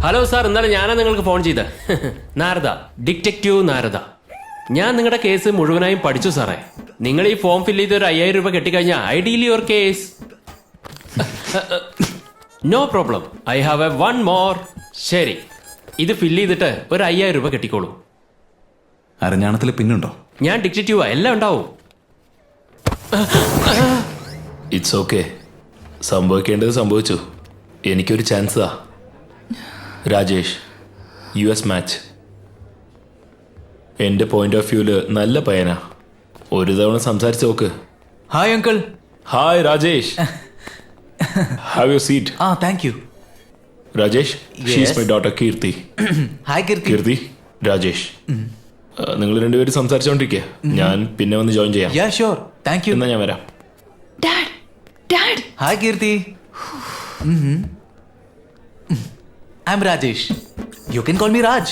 Hello sir, ഇന്നലെ ഞാനാ നിങ്ങൾക്ക് ഫോൺ ചെയ്ത്. നാരദ, ഡിറ്റക്റ്റീവ് നാരദ. ഞാൻ നിങ്ങളുടെ കേസ് മുഴുവനായും പഠിച്ചു സാറേ. നിങ്ങൾ ഈ ഫോം ഫില്ല് ചെയ്ത് ഒരു 5000 രൂപ കെട്ടിക്കഴിഞ്ഞാൽ I deal your case. No problem, I have a one more. ശരി, ഇത് ഫില്ല് ചെയ്തിട്ട് ഒരു 5000 രൂപ കെട്ടിക്കോളൂ. അരഞ്ഞാണത്തിൽ പിന്നുണ്ടോ? ഞാൻ ഡിറ്റക്റ്റീവാ, എല്ലാം ഉണ്ടാവും. It's okay. സംഭവിക്കേണ്ടത് സംഭവിച്ചു. എനിക്കൊരു ചാൻസാ. Rajesh, US match. എൻ്റെ പോയിന്റ് ഓഫ് വ്യൂല് നല്ല പയ്യനാ. ഒരു തവണ സംസാരിച്ച് നോക്ക്. Hi uncle. Hi Rajesh. Have you seat. Thank you. Rajesh, she's my daughter Keerthi. Hi Keerthi. Keerthi, Rajesh, നിങ്ങൾ രണ്ടുപേരും സംസാരിച്ചോണ്ടിരിക്കുക. ഞാൻ പിന്നെ വന്ന് ജോയിൻ ചെയ്യാം. Yeah sure, thank you. എന്നാ ഞാൻ വരാം. Dad. Hi Keerthi. I'm Rajesh. You can call me Raj.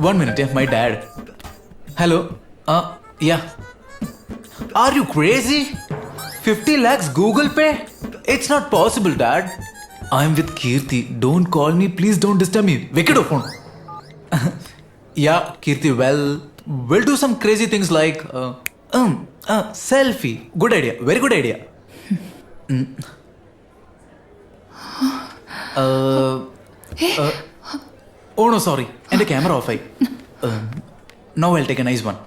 1 minute, my dad. Hello. Yeah. Are you crazy? 50 lakhs Google Pay? It's not possible, Dad. I'm with Kirti. Don't call me. Please don't disturb me. Wicked phone. Yeah, Kirti. Well, we'll do some crazy things like selfie. Good idea. Very good idea. Oh no, sorry. And the camera off. Now I'll take a nice one.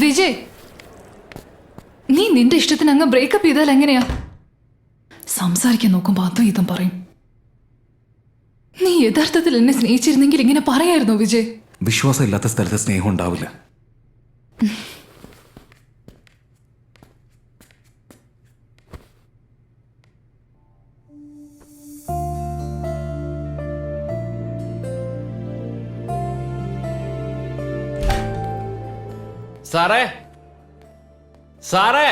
Vijay, നീ നിന്റെ ഇഷ്ടത്തിന് അങ്ങ് breakup ചെയ്താൽ എങ്ങനെയാ? സംസാരിക്കാൻ നോക്കുമ്പോ അതും ഇതും പറയും. നീ യഥാർത്ഥത്തിൽ എന്നെ സ്നേഹിച്ചിരുന്നെങ്കിൽ ഇങ്ങനെ പറയായിരുന്നു വിജയ്. വിശ്വാസം ഇല്ലാത്ത സ്ഥലത്ത് സ്നേഹം ഉണ്ടാവില്ല. സാറേ, സാറേ,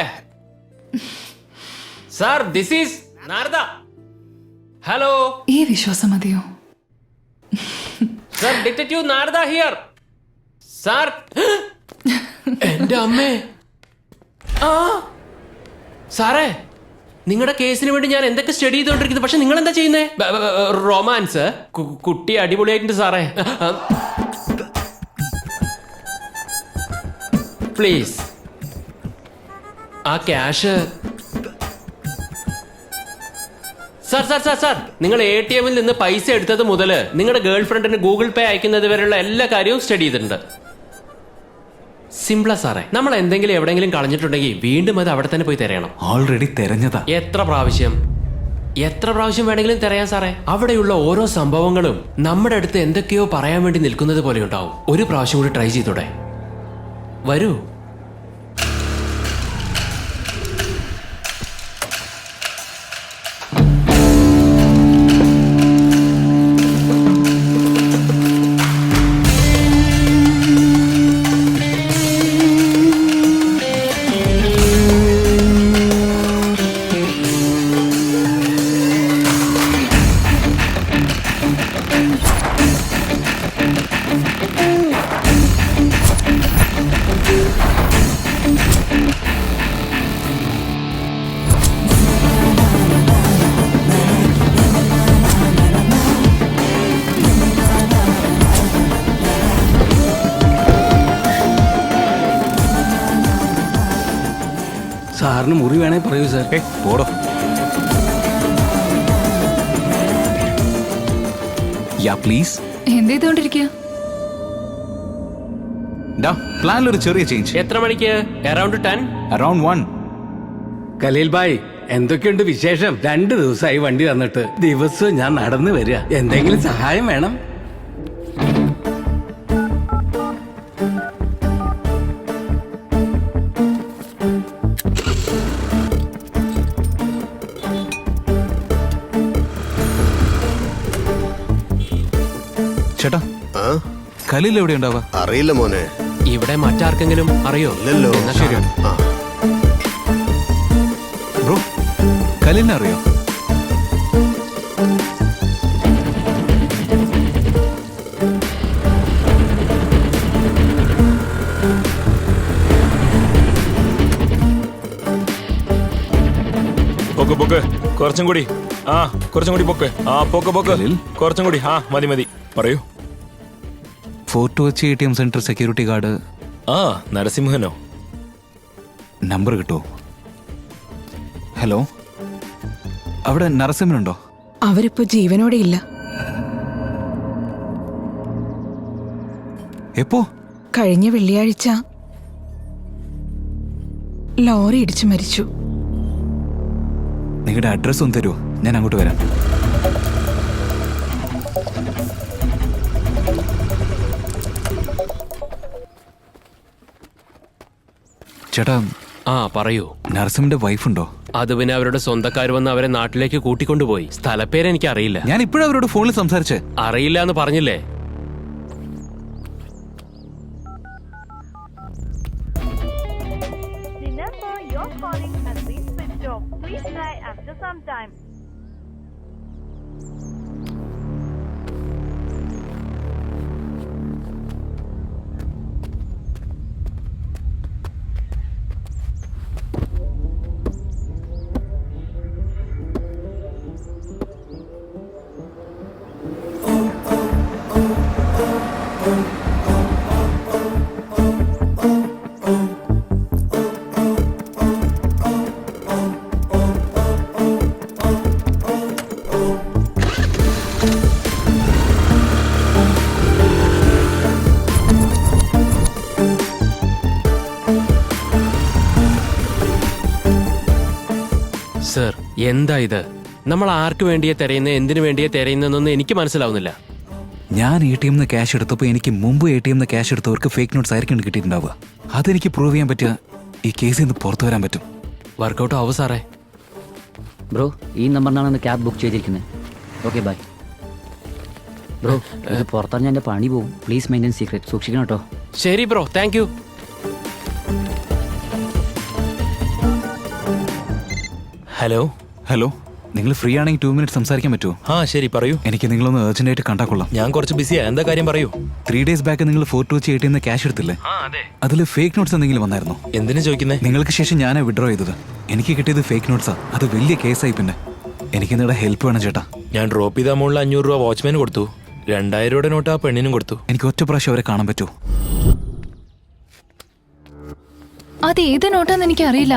sir, this is Narada. Hello. ഈ വിശ്വാസം മതിയോ? Sir, detective Narada here. Sir, എന്റെ അമ്മേ. സാറേ, നിങ്ങളുടെ കേസിന് വേണ്ടി ഞാൻ എന്തൊക്കെ സ്റ്റഡി ചെയ്തോണ്ടിരിക്കുന്നത്, പക്ഷെ നിങ്ങൾ എന്താ ചെയ്യുന്നേ? റൊമാൻസ്. കുട്ടി അടിപൊളിയായിട്ടുണ്ട് സാറേ. പ്ലീസ്, ആ cash. Sir sir sir sir, നിങ്ങൾ ATM നിന്ന് പൈസ എടുത്തത് മുതൽ നിങ്ങളുടെ ഗേൾ ഫ്രണ്ടിന് ഗൂഗിൾ പേ അയക്കുന്നത് വരെയുള്ള എല്ലാ കാര്യവും സ്റ്റഡി ചെയ്തിട്ടുണ്ട്. സിംപ്ലാ സാറേ. നമ്മൾ എന്തെങ്കിലും എവിടെയെങ്കിലും കളഞ്ഞിട്ടുണ്ടെങ്കിൽ വീണ്ടും അത് അവിടെ തന്നെ പോയി തിരയണം. ഓൾറെഡി തിരഞ്ഞതാ. എത്ര പ്രാവശ്യം വേണമെങ്കിലും തിരയാം സാറേ. അവിടെയുള്ള ഓരോ സംഭവങ്ങളും നമ്മുടെ അടുത്ത് എന്തൊക്കെയോ പറയാൻ വേണ്ടി നിൽക്കുന്നത് പോലെ ഉണ്ടാവും. ഒരു പ്രാവശ്യം കൂടി ട്രൈ ചെയ്തൂടെ? വരൂ. സാറിന് മുറി വേണേ പറയൂ സാർ. പോടോ. യാ പ്ലീസ്. എന്ത് ചെയ്തോണ്ടിരിക്കുക? പ്ലാനിലൊരു ചെറിയ ചേഞ്ച്. എത്ര മണിക്ക്? അറൌണ്ട് 10. അറൌണ്ട് 1. കലീൽ ഭായ്, എന്തൊക്കെയുണ്ട് വിശേഷം? 2 ദിവസമായി വണ്ടി തന്നിട്ട്. ദിവസവും ഞാൻ നടന്നു വരിക. എന്തെങ്കിലും സഹായം വേണം? ചേട്ടാ, കലീൽ എവിടെ ഉണ്ടാവുക? അറിയില്ല മോനെ. ഇവിടെ മറ്റാർക്കെങ്കിലും അറിയോ? ഇല്ലല്ലോ. ശരിയാണ്. ബ്രോ, കലീലിനെ അറിയോ? പൊക്ക് പൊക്ക് കുറച്ചും കൂടി. ആ കുറച്ചും കൂടി പൊക്ക്. ആ പൊക്ക് പൊക്ക്. ഖലീൽ? കുറച്ചും കൂടി. ആ മതി മതി. പറയൂ. Fort Kochi ATM centre security guard ആ നരസിംഹനോ? നമ്പർ കിട്ടുമോ? ഹലോ, അവിടെ നരസിംഹനുണ്ടോ? അവരിപ്പോ ജീവനോടെ ഇല്ല. എപ്പോ? കഴിഞ്ഞ വെള്ളിയാഴ്ച ലോറി ഇടിച്ചു മരിച്ചു. നിങ്ങളുടെ അഡ്രസ് ഒന്ന് തരുമോ? ഞാൻ അങ്ങോട്ട് വരാം. ചേട്ടാ, ആ പറയൂ. നരസിംഹന്റെ വൈഫുണ്ടോ? അത് പിന്നെ അവരുടെ സ്വന്തക്കാർ വന്ന് അവരെ നാട്ടിലേക്ക് കൂട്ടിക്കൊണ്ടുപോയി. സ്ഥലപ്പേര് എനിക്ക് അറിയില്ല. ഞാൻ ഇപ്പോഴും അവരോട് ഫോണിൽ സംസാരിച്ചേ. അറിയില്ല എന്ന് പറഞ്ഞില്ലേ? The number you're calling has been switched off. Please try after some time. Sir, എന്താ ഇത്? നമ്മൾ ആർക്ക് വേണ്ടിയാ തിരയുന്നത്, എന്തിനു വേണ്ടിയാ തിരയുന്നതെന്നൊന്നും എനിക്ക് മനസ്സിലാവുന്നില്ല. ഞാൻ ATM ക്യാഷ് എടുത്തപ്പോൾ എനിക്ക് മുമ്പ് ATM ക്യാഷ് എടുത്തവർക്ക് ഫേക്ക് നോട്ട്സ് ആയിരിക്കും കിട്ടിയിട്ടുണ്ടാവുക. അതെനിക്ക് പ്രൂവ് ചെയ്യാൻ പറ്റുക ഈ കേസിൽ നിന്ന് പുറത്തു വരാൻ പറ്റും. വർക്കൗട്ട് ആവും സാറേ. ബ്രോ, ഈ നമ്പറിനാണ് ക്യാബ് ബുക്ക് ചെയ്തിരിക്കുന്നത്. Okay bye. ബ്രോ, ഇത് പുറത്തറിഞ്ഞാൽ എൻ്റെ പണി പോവും. Please maintain secret. സൂക്ഷിക്കണം കേട്ടോ. ശരി bro, thank you. Hello. Hello, നിങ്ങൾ ഫ്രീ ആണെങ്കിൽ 2 മിനിറ്റ് സംസാരിക്കാൻ പറ്റുമോ? ആ ശരി പറയൂ. എനിക്ക് നിങ്ങളൊന്ന് അർജന്റായിട്ട് കണ്ടാൽ കൊള്ളാം. ഞാൻ കുറച്ച് ബിസിയാ. എന്താ കാര്യം പറയൂ. 3 ഡേയ്സ് ബാക്ക് നിങ്ങൾ ഫോർട്ട് കൊച്ചി ATM ക്യാഷ് എടുത്തില്ലേ? അതിൽ ഫേക്ക് നോട്ട്സ് എന്തെങ്കിലും വന്നായിരുന്നോ? എന്തിനു ചോദിക്കുന്നേ? നിങ്ങൾക്ക് ശേഷം ഞാനാ വിഡ്രോ ചെയ്തത്. എനിക്ക് കിട്ടിയത് ഫേക്ക് നോട്ട്സാ. അത് വലിയ കേസായി. പിന്നെ എനിക്ക് നിങ്ങളുടെ ഹെൽപ്പ് വേണം ചേട്ടാ. ഞാൻ ഡ്രോപ്പ് ചെയ്ത അമൗണ്ടിൽ 500 രൂപ വാച്ച്മാന് കൊടുത്തു. 2000 രൂപയുടെ നോട്ട് ആ പെണ്ണിനും കൊടുത്തു. എനിക്ക് ഒറ്റ പ്രാവശ്യം അവരെ കാണാൻ പറ്റുമോ? അത് ഏത് നോട്ടാന്ന് എനിക്ക് അറിയില്ല.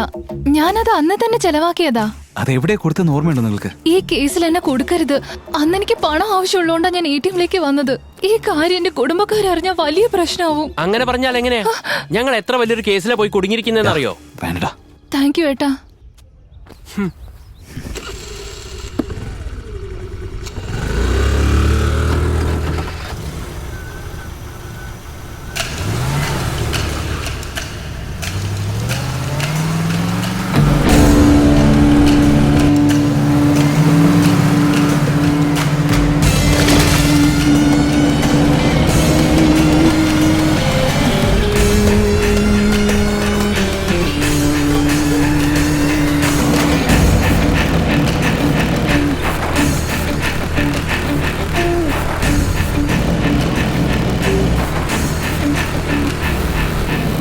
ഞാനത് അന്ന് തന്നെ ചെലവാക്കിയതാ. അത് എവിടെ കൊടുത്തെന്ന് ഓർമ്മയുണ്ടോ നിങ്ങൾക്ക്? ഈ കേസിൽ എന്നെ കൊടുക്കരുത്. അന്ന് എനിക്ക് പണം ആവശ്യമുള്ളതുകൊണ്ടാണ് ഞാൻ ATMലേക്ക് വന്നത്. ഈ കാര്യം എന്റെ കുടുംബക്കാരറിഞ്ഞാൽ വലിയ പ്രശ്നമാവും. അങ്ങനെ പറഞ്ഞാൽ എങ്ങനെയാ? ഞങ്ങൾ എത്ര വലിയൊരു കേസിലെ പോയി കുടുങ്ങിയിരിക്കുന്നതെന്ന് അറിയോ? വേണ്ടടാ. താങ്ക് യു ഏട്ടാ.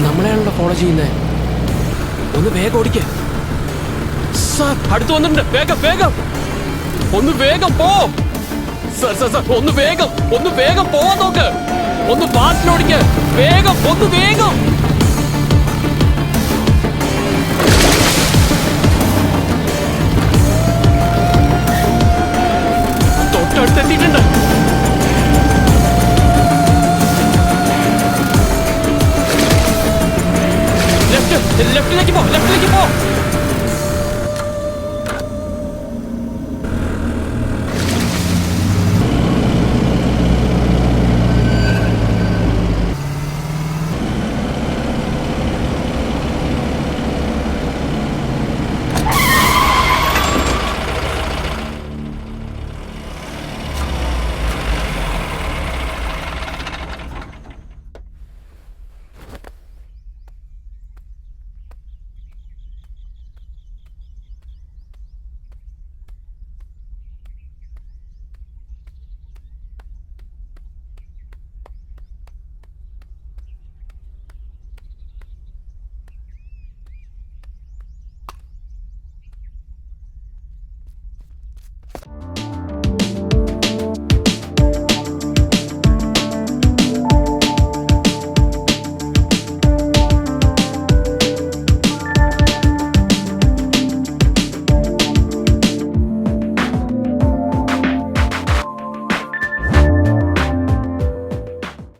നമ്മളെയാണല്ലോ ഫോളോ ചെയ്യുന്നേ. ഒന്ന് വേഗം ഓടിക്കേ സാർ. അടുത്ത് വന്നിട്ടുണ്ട്. വേഗം വേഗം ഒന്ന് വേഗം പോ സാർ. സാർ സാർ ഒന്ന് വേഗം പോവാൻ നോക്ക്. ഒന്ന് ഫാസ്റ്റ് ഓടിക്കേ. വേഗം ഒന്ന് വേഗം.